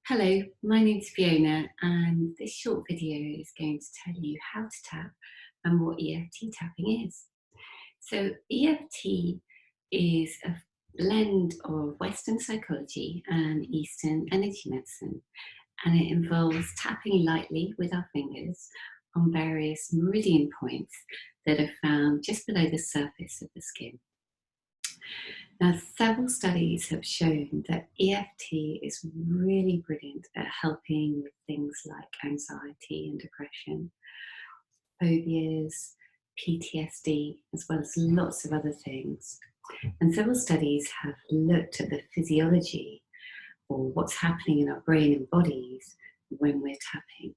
Hello, my name's Fiona, and this short video is going to tell you how to tap and what EFT tapping is. So EFT is a blend of Western psychology and Eastern energy medicine, and it involves tapping lightly with our fingers on various meridian points that are found just below the surface of the skin. Now, several studies have shown that EFT is really brilliant at helping with things like anxiety and depression, phobias, PTSD, as well as lots of other things. And several studies have looked at the physiology or what's happening in our brain and bodies when we're tapping.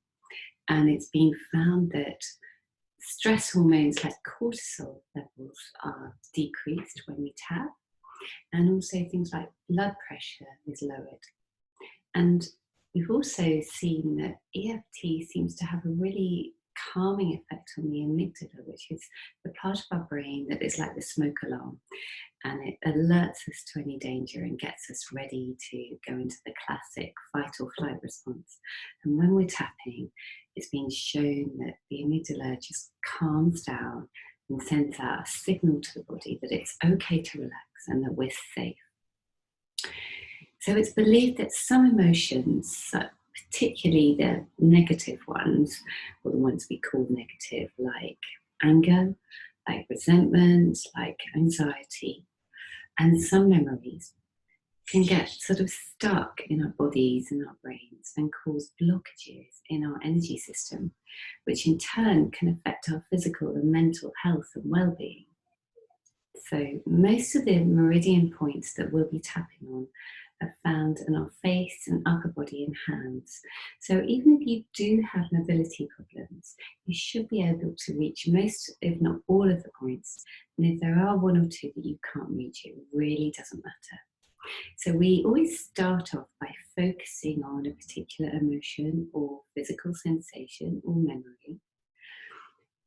And it's been found that stress hormones like cortisol levels are decreased when we tap. And also things like blood pressure is lowered. And we've also seen that EFT seems to have a really calming effect on the amygdala, which is the part of our brain that is like the smoke alarm. And it alerts us to any danger and gets us ready to go into the classic fight or flight response. And when we're tapping, it's been shown that the amygdala just calms down and sends out a signal to the body that it's okay to relax and that we're safe. So it's believed that some emotions, particularly the negative ones, or the ones we call negative, like anger, like resentment, like anxiety, and some memories, can get sort of stuck in our bodies and our brains and cause blockages in our energy system, which in turn can affect our physical and mental health and well-being. So most of the meridian points that we'll be tapping on are found in our face and upper body and hands. So even if you do have mobility problems, you should be able to reach most, if not all, of the points. And if there are one or two that you can't reach, it really doesn't matter. So we always start off by focusing on a particular emotion or physical sensation or memory.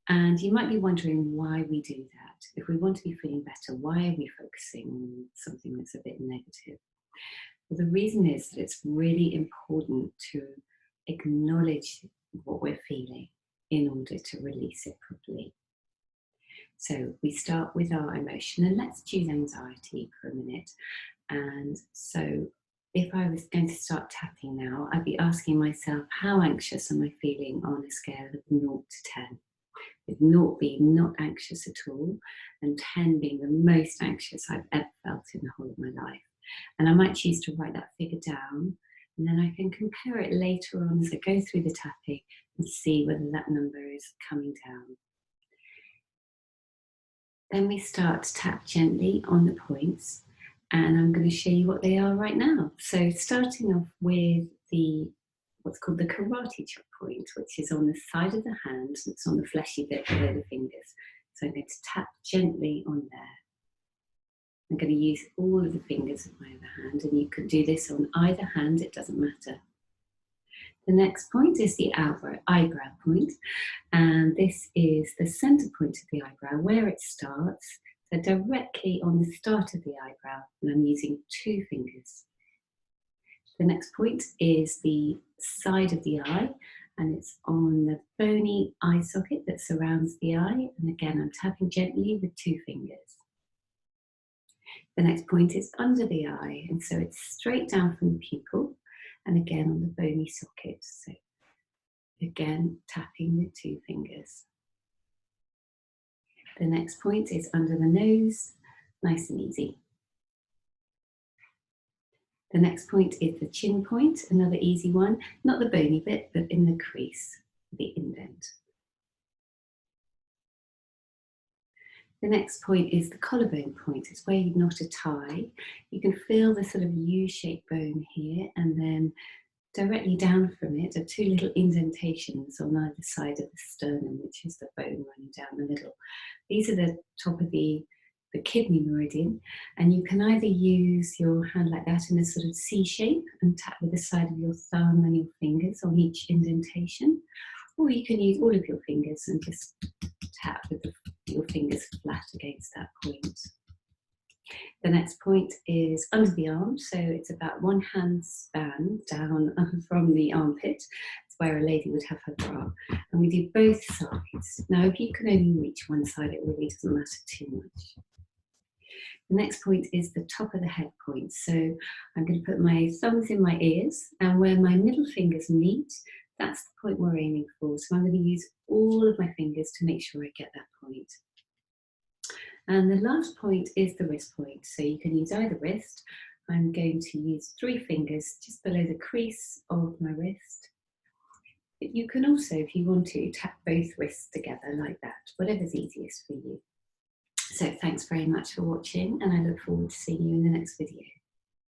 And you might be wondering why we do that. If we want to be feeling better, why are we focusing on something that's a bit negative? Well, the reason is that it's really important to acknowledge what we're feeling in order to release it properly. So we start with our emotion, and let's choose anxiety for a minute. And so if I was going to start tapping now, I'd be asking myself, how anxious am I feeling on a scale of 0 to 10? With 0 being not anxious at all, and 10 being the most anxious I've ever felt in the whole of my life. And I might choose to write that figure down, and then I can compare it later on as I go through the tapping and see whether that number is coming down. Then we start to tap gently on the points, and I'm going to show you what they are right now. So starting off with what's called the karate chop point, which is on the side of the hand, it's on the fleshy bit below the fingers. So I'm going to tap gently on there. I'm going to use all of the fingers of my other hand, and you could do this on either hand, it doesn't matter. The next point is the eyebrow point, and this is the center point of the eyebrow, where it starts. So directly on the start of the eyebrow, and I'm using 2 fingers. The next point is the side of the eye, and it's on the bony eye socket that surrounds the eye. And again, I'm tapping gently with 2 fingers. The next point is under the eye, and so it's straight down from the pupil, and again on the bony socket. So again, tapping with 2 fingers. The next point is under the nose, nice and easy. The next point is the chin point, another easy one, not the bony bit, but in the crease, the indent. The next point is the collarbone point. It's where you knot a tie. You can feel the sort of U-shaped bone here, and then directly down from it are 2 little indentations on either side of the sternum, which is the bone running down the middle. These are the top of the kidney meridian, and you can either use your hand like that in a sort of C shape and tap with the side of your thumb and your fingers on each indentation, or you can use all of your fingers and just tap with your fingers flat against that point. The next point is under the arm, so it's about one hand span down from the armpit. It's where a lady would have her bra. And we do both sides. Now, if you can only reach one side, it really doesn't matter too much. The next point is the top of the head point. So I'm going to put my thumbs in my ears, and where my middle fingers meet, that's the point we're aiming for. So I'm going to use all of my fingers to make sure I get that point. And the last point is the wrist point. So you can use either wrist. I'm going to use 3 fingers just below the crease of my wrist. But you can also, if you want to, tap both wrists together like that, whatever's easiest for you. So thanks very much for watching, and I look forward to seeing you in the next video.